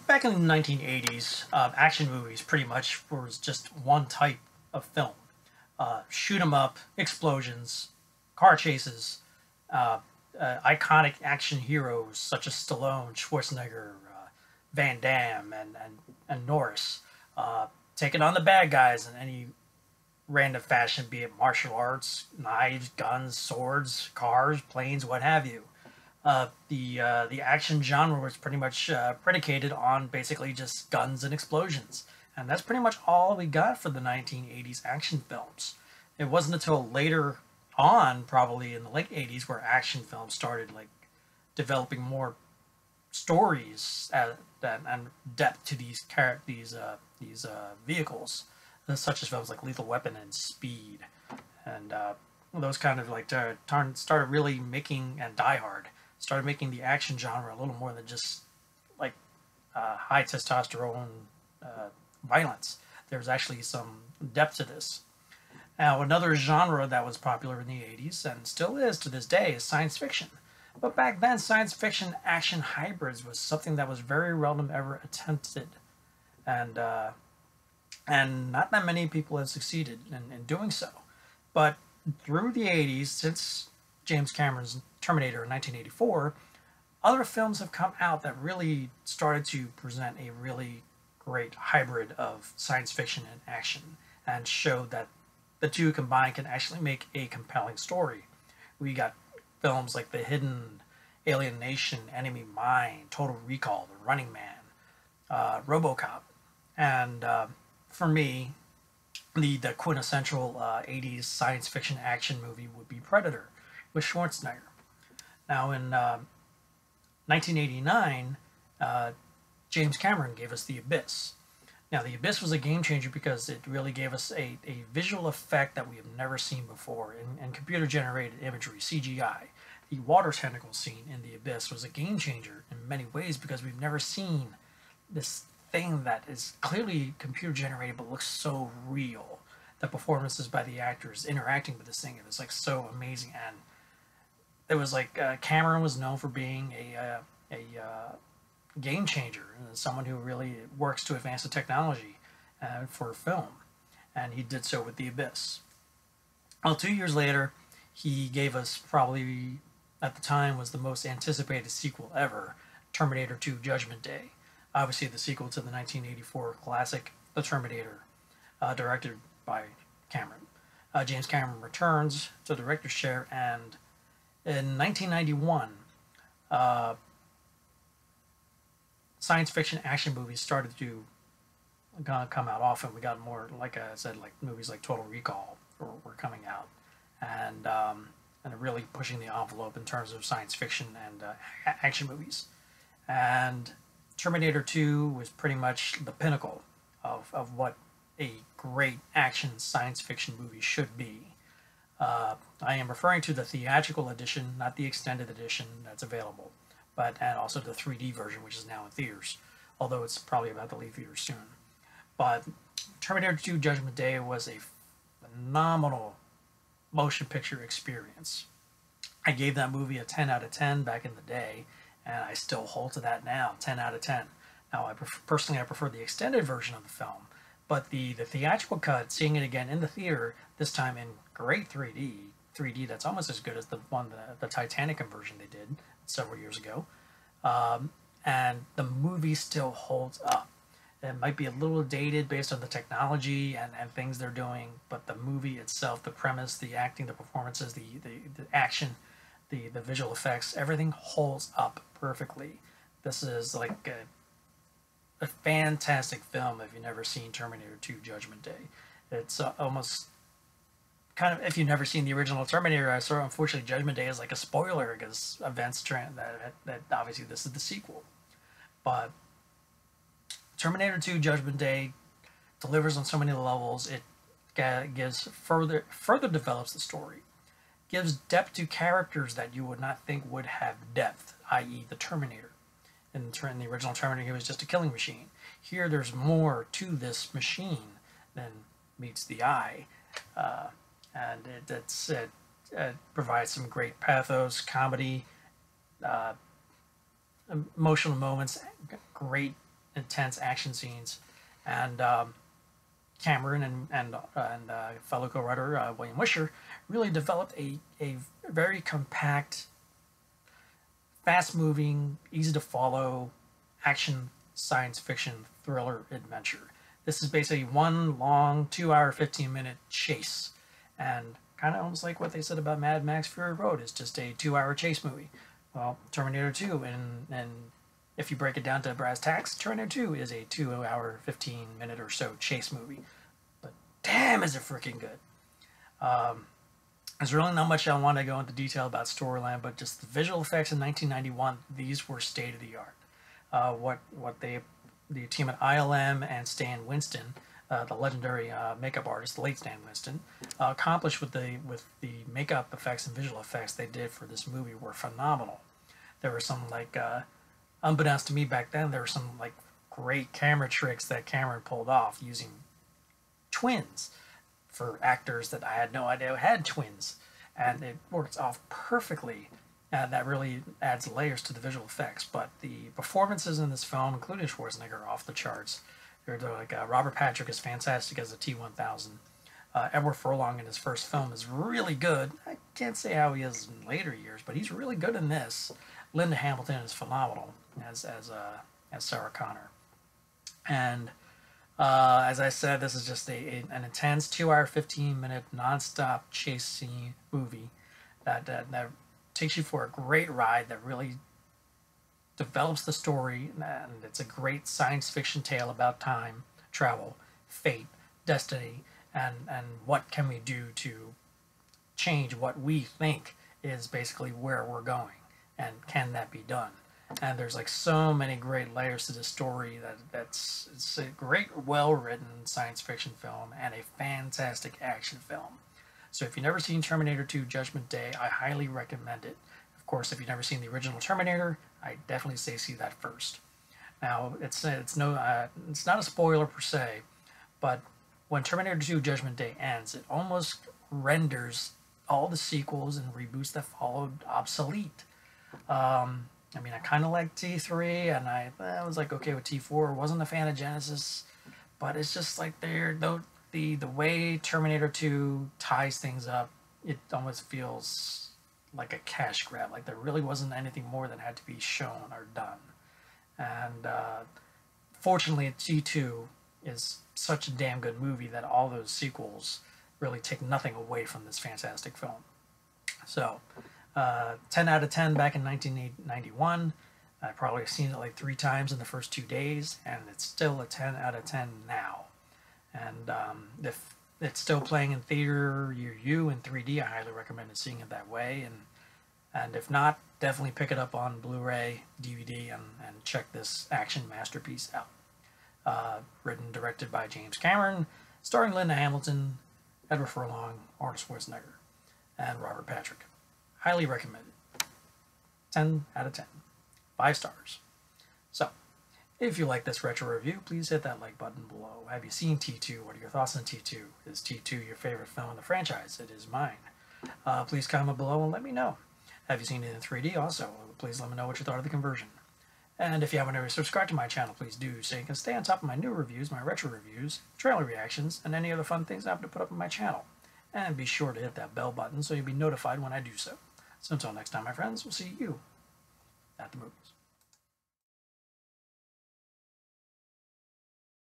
Back in the 1980s, action movies pretty much was just one type of film. Shoot 'em up, explosions, car chases, iconic action heroes such as Stallone, Schwarzenegger, Van Damme, and Norris, taking on the bad guys in any random fashion, be it martial arts, knives, guns, swords, cars, planes, what have you. The action genre was pretty much predicated on basically just guns and explosions, and that's pretty much all we got for the 1980s action films. It wasn't until later on, probably in the late 80s, where action films started like developing more stories and depth to these vehicles, such as films like Lethal Weapon and Speed, and those kind of like started really making, and Die Hard started making the action genre a little more than just like high testosterone violence. There's actually some depth to this. Now, another genre that was popular in the 80s and still is to this day is science fiction. But back then, science fiction action hybrids was something that was very seldom ever attempted, and not that many people have succeeded in doing so. But through the 80s, since James Cameron's Terminator in 1984, other films have come out that really started to present a really great hybrid of science fiction and action, and showed that the two combined can actually make a compelling story. We got films like The Hidden, Alien Nation, Enemy Mine, Total Recall, The Running Man, RoboCop, and for me, the quintessential 80s science fiction action movie would be Predator with Schwarzenegger. Now, in 1989, James Cameron gave us The Abyss. Now, The Abyss was a game changer because it really gave us a visual effect that we have never seen before in computer-generated imagery, CGI. The water tentacle scene in The Abyss was a game changer in many ways because we've never seen this thing that is clearly computer-generated but looks so real. The performances by the actors interacting with this thing, it was like so amazing. And it was like Cameron was known for being a game changer, someone who really works to advance the technology for film, and he did so with The Abyss. Well, 2 years later, he gave us probably, at the time, was the most anticipated sequel ever, Terminator 2 Judgment Day. Obviously the sequel to the 1984 classic, The Terminator, directed by Cameron. James Cameron returns to the director's chair, and in 1991, science fiction action movies started to come out often. We got more, like I said, like movies like Total Recall were coming out, and really pushing the envelope in terms of science fiction and action movies. And Terminator 2 was pretty much the pinnacle of what a great action science fiction movie should be. I am referring to the theatrical edition, not the extended edition that's available, and also the 3D version, which is now in theaters, although it's probably about to leave theaters soon. But Terminator 2 Judgment Day was a phenomenal motion picture experience. I gave that movie a 10 out of 10 back in the day, and I still hold to that now, 10 out of 10. Now, personally, I prefer the extended version of the film, but the theatrical cut, seeing it again in the theater, this time in great 3D that's almost as good as the one, the Titanic conversion they did several years ago, and the movie still holds up. It might be a little dated based on the technology and things they're doing, but the movie itself, the premise, the acting, the performances, the action, the visual effects, everything holds up perfectly. This is like a fantastic film if you've never seen Terminator 2 Judgment Day. It's almost kind of, if you've never seen the original Terminator, unfortunately Judgment Day is like a spoiler because events that obviously this is the sequel. But Terminator 2 Judgment Day delivers on so many levels. It gives further develops the story, gives depth to characters that you would not think would have depth, i.e. the Terminator. In the original Terminator, he was just a killing machine. Here, there's more to this machine than meets the eye, and it provides some great pathos, comedy, emotional moments, great intense action scenes, and Cameron and fellow co-writer William Wisher really developed a very compact, fast-moving, easy-to-follow action science fiction thriller adventure. This is basically one long 2 hour, 15-minute chase, and kind of almost like what they said about Mad Max Fury Road is just a 2 hour chase movie. Well, Terminator 2, and if you break it down to brass tacks, Terminator 2 is a 2 hour, 15-minute or so chase movie. But damn, is it freaking good. There's really not much I want to go into detail about storyline, but just the visual effects in 1991, these were state of the art. The team at ILM and Stan Winston, the legendary makeup artist, the late Stan Winston, accomplished with the makeup effects and visual effects they did for this movie were phenomenal. There were some unbeknownst to me back then, there were some great camera tricks that Cameron pulled off using twins for actors that I had no idea had twins, and it works off perfectly. And that really adds layers to the visual effects. But the performances in this film, including Schwarzenegger, are off the charts. Robert Patrick is fantastic as a T-1000. Edward Furlong in his first film is really good. I can't say how he is in later years, but he's really good in this. Linda Hamilton is phenomenal as Sarah Connor. And as I said, this is just an intense 2 hour, 15-minute non-stop chase scene movie that takes you for a great ride, that really develops the story, and it's a great science fiction tale about time travel, fate, destiny, and what can we do to change what we think is basically where we're going, and can that be done? And there's so many great layers to this story it's a great, well-written science fiction film and a fantastic action film. So if you've never seen Terminator 2 Judgment Day, I highly recommend it. Of course, if you've never seen the original Terminator, I definitely say see that first. Now, it's not a spoiler per se, but when Terminator 2 Judgment Day ends, it almost renders all the sequels and reboots that followed obsolete. I kind of like T3, and I was okay with T4. Wasn't a fan of Genesis, but it's just the way Terminator 2 ties things up, it almost feels like a cash grab. There really wasn't anything more that had to be shown or done. And fortunately, T2 is such a damn good movie that all those sequels really take nothing away from this fantastic film. So, 10 out of 10 back in 1991. I probably have seen it 3 times in the first 2 days, and it's still a 10 out of 10 now. And if it's still playing in theater near you in 3D, I highly recommend seeing it that way. And if not, definitely pick it up on Blu-ray, DVD, and check this action masterpiece out. Written and directed by James Cameron, starring Linda Hamilton, Edward Furlong, Arnold Schwarzenegger, and Robert Patrick. Highly recommended. 10 out of 10. 5 stars. So, if you like this retro review, please hit that like button below. Have you seen T2? What are your thoughts on T2? Is T2 your favorite film in the franchise? It is mine. Please comment below and let me know. Have you seen it in 3D? Also, please let me know what you thought of the conversion. And if you haven't already subscribed to my channel, please do, so you can stay on top of my new reviews, my retro reviews, trailer reactions, and any other fun things I have to put up on my channel. And be sure to hit that bell button so you'll be notified when I do so. So until next time, my friends, we'll see you at the movies.